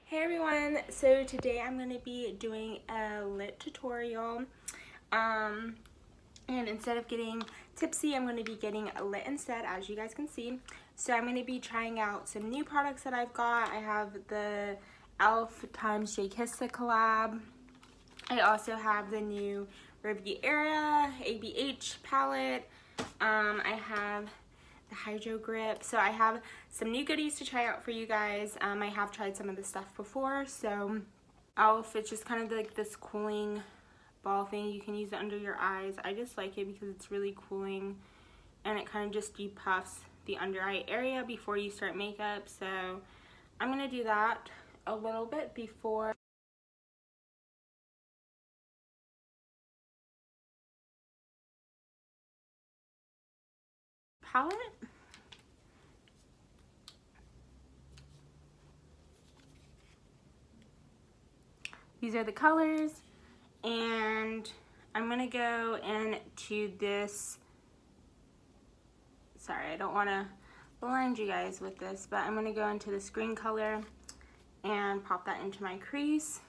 Hey everyone, so today I'm going to be doing a lit tutorial, and instead of getting tipsy, I'm going to be getting a lit instead, as you guys can see. So I'm going to be trying out some new products that I've got. I have the e.l.f. x JKissa collab. I also have the new Riviera ABH palette. I have the Hydro Grip. So I have some new goodies to try out for you guys. I have tried some of this stuff before. So e.l.f. it's just kind of like this cooling ball thing. You can use it under your eyes. I just like it because it's really cooling and it kind of just depuffs the under eye area before you start makeup. So I'm going to do that a little bit before palette. These are the colors, and I'm gonna go into this, sorry, I don't wanna blind you guys with this, but I'm gonna go into this green color and pop that into my crease.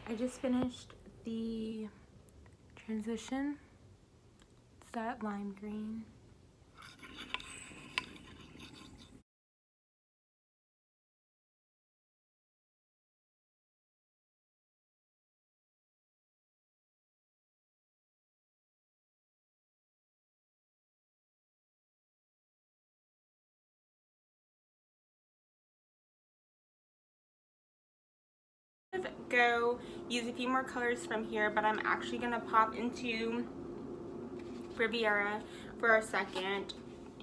I just finished the transition. It's that lime green. Go use a few more colors from here, but I'm actually gonna pop into Riviera for a second,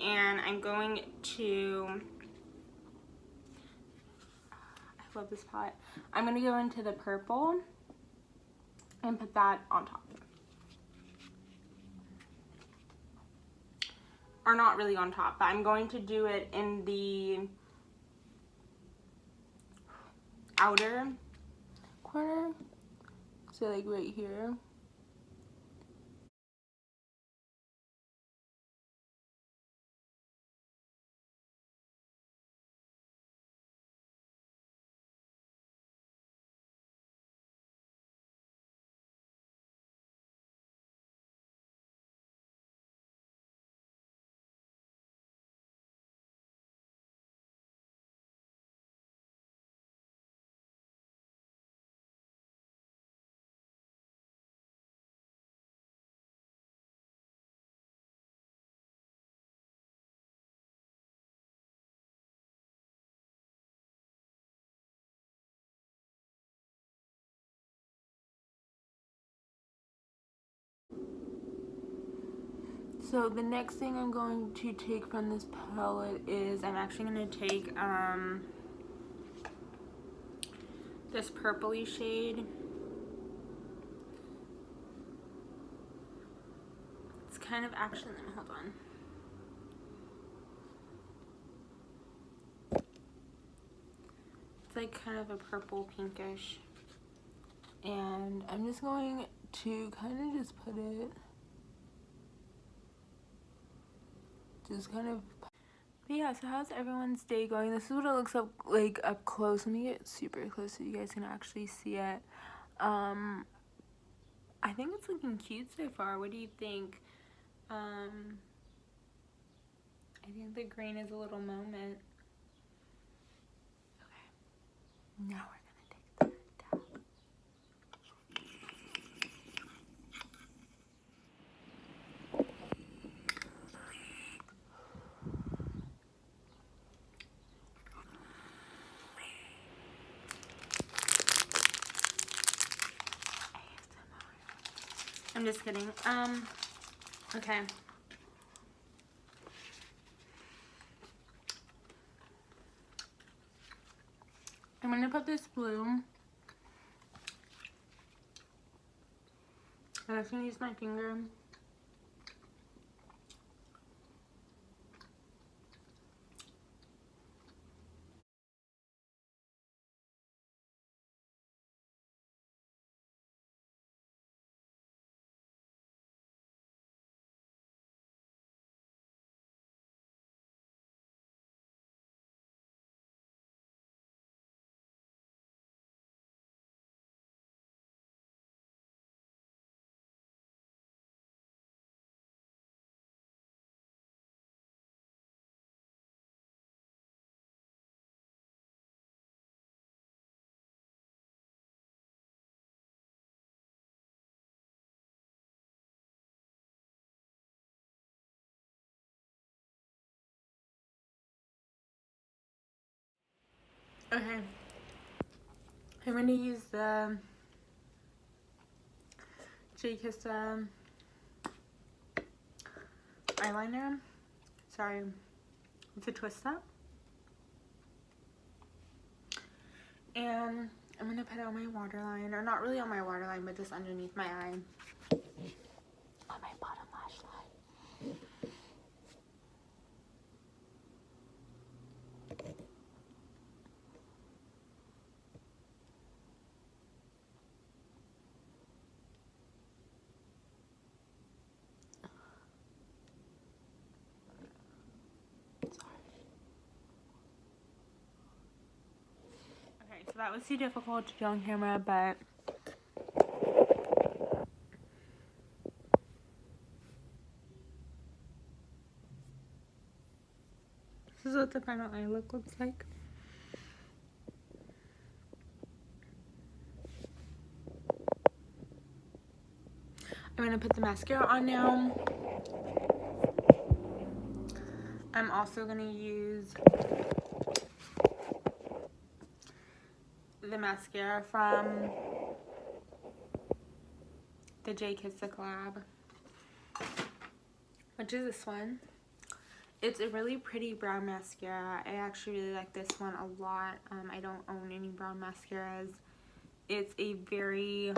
and I'm going to, I love this palette. I'm gonna go into the purple and put that on top. Or not really on top, but I'm going to do it in the outer corner, so like right here. So the next thing I'm going to take from this palette is I'm actually going to take this purpley shade. It's kind of actually, hold on. It's like kind of a purple pinkish. And I'm just going to kind of just put it, just kind of, but yeah, so how's everyone's day going? This is what it looks like up close. Let me get super close so you guys can actually see it. I think it's looking cute so far. What do you think? I think the green is a little moment. Okay, now we're gonna take the dab. I'm just kidding. Okay. I'm going to put this blue. I'm just going to use my finger. Okay. I'm going to use the JKissa eyeliner. Sorry, it's a twist up. And I'm going to put it on my waterline, or not really on my waterline, but just underneath my eye. On my bottom lash line. Okay, so that was too difficult to do on camera, but this is what the final eye look looks like. I'm going to put the mascara on now. I'm also going to use the mascara from the JKissa collab, which is this one. It's a really pretty brown mascara. I actually really like this one a lot. I don't own any brown mascaras. It's a very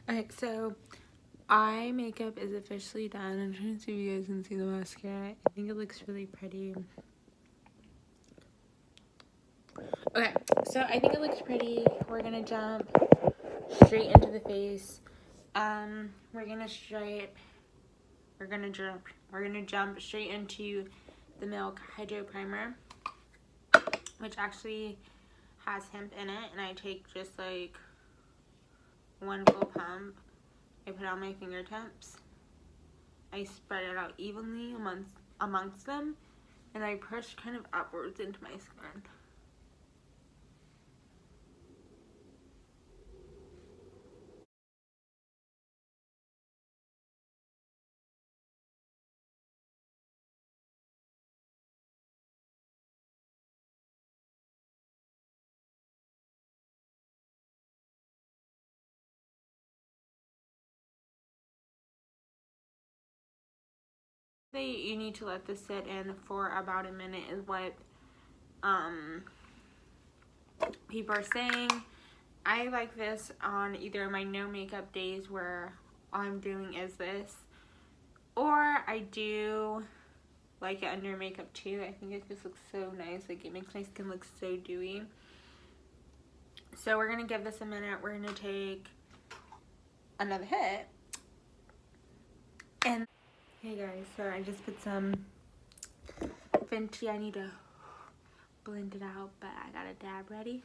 okay, so eye makeup is officially done. I'm trying to see if you guys can see the mascara. I think it looks really pretty. Okay, so I think it looks pretty. We're gonna jump straight into the face. We're gonna jump straight into the Milk Hydro Primer, which actually has hemp in it, and I take just like one full pump. I put it on my fingertips. I spread it out evenly amongst them, and I push kind of upwards into my skin. You need to let this sit in for about a minute is what people are saying. I like this on either my no makeup days where all I'm doing is this, or I do like it under makeup too. I think it just looks so nice. Like, it makes my skin look so dewy. So we're gonna give this a minute. We're gonna take another hit. And hey guys, so I just put some Fenty. I need to blend it out, but I got a dab ready.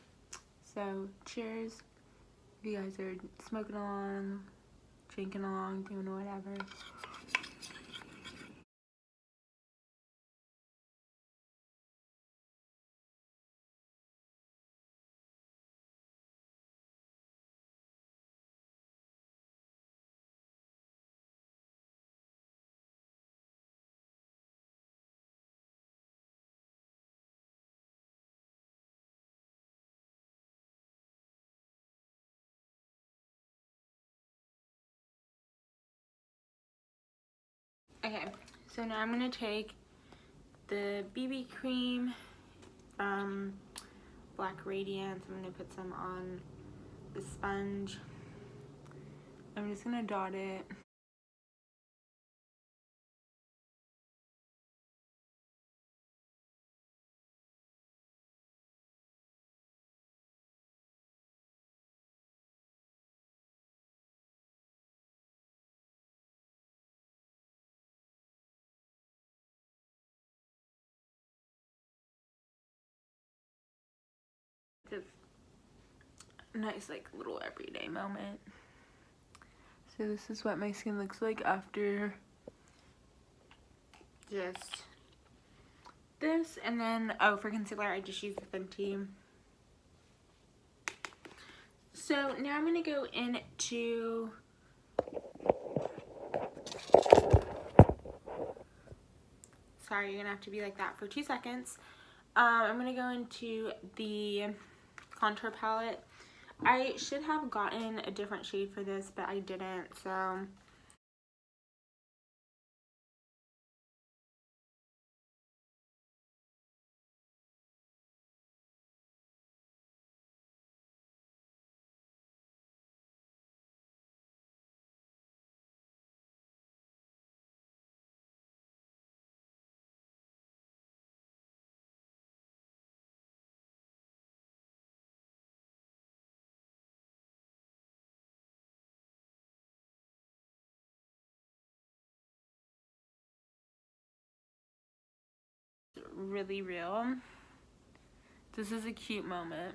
So cheers. If you guys are smoking along, drinking along, doing whatever. Okay, so now I'm going to take the BB cream from Black Radiance. I'm going to put some on the sponge. I'm just going to dot it. Just a nice like little everyday moment. So this is what my skin looks like after just this. And then, oh, for concealer, I just used the Fenty. So now I'm going to go into sorry, you're going to have to be like that for 2 seconds. I'm going to go into the contour palette. I should have gotten a different shade for this, but I didn't, so really real. This is a cute moment.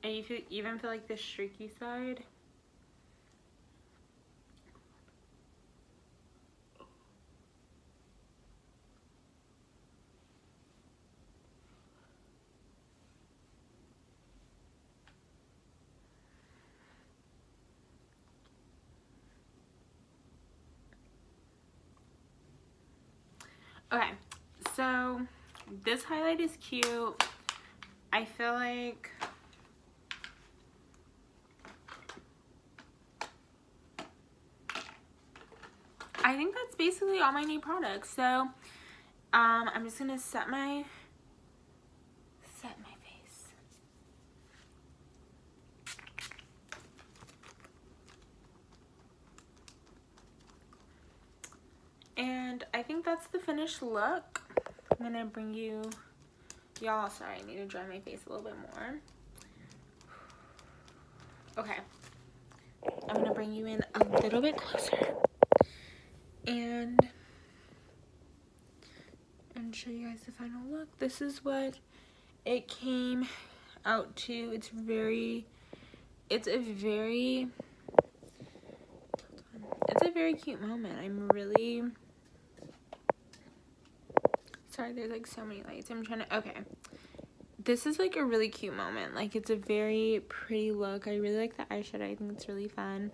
And you even feel like the streaky side. Okay, so this highlight is cute. I feel like I think that's basically all my new products. So I'm just gonna set my face. And I think that's the finished look. I'm gonna bring you, y'all, sorry, I need to dry my face a little bit more. Okay, I'm gonna bring you in a little bit closer and show you guys the final look. This is what it came out to. It's a very cute moment. I'm really sorry, there's like so many lights. I'm trying to, okay. This is like a really cute moment. Like, it's a very pretty look. I really like the eyeshadow. I think it's really fun.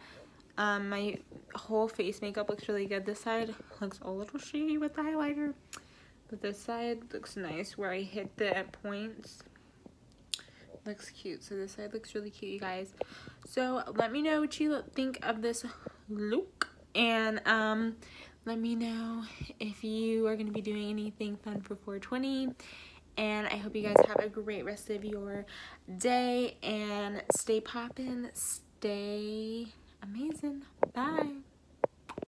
My whole face makeup looks really good. This side looks a little shady with the highlighter, but this side looks nice where I hit the points. Looks cute. So this side looks really cute, you guys. So let me know what you think of this look, and let me know if you are going to be doing anything fun for 420. And I hope you guys have a great rest of your day, and stay poppin', stay amazing. Bye.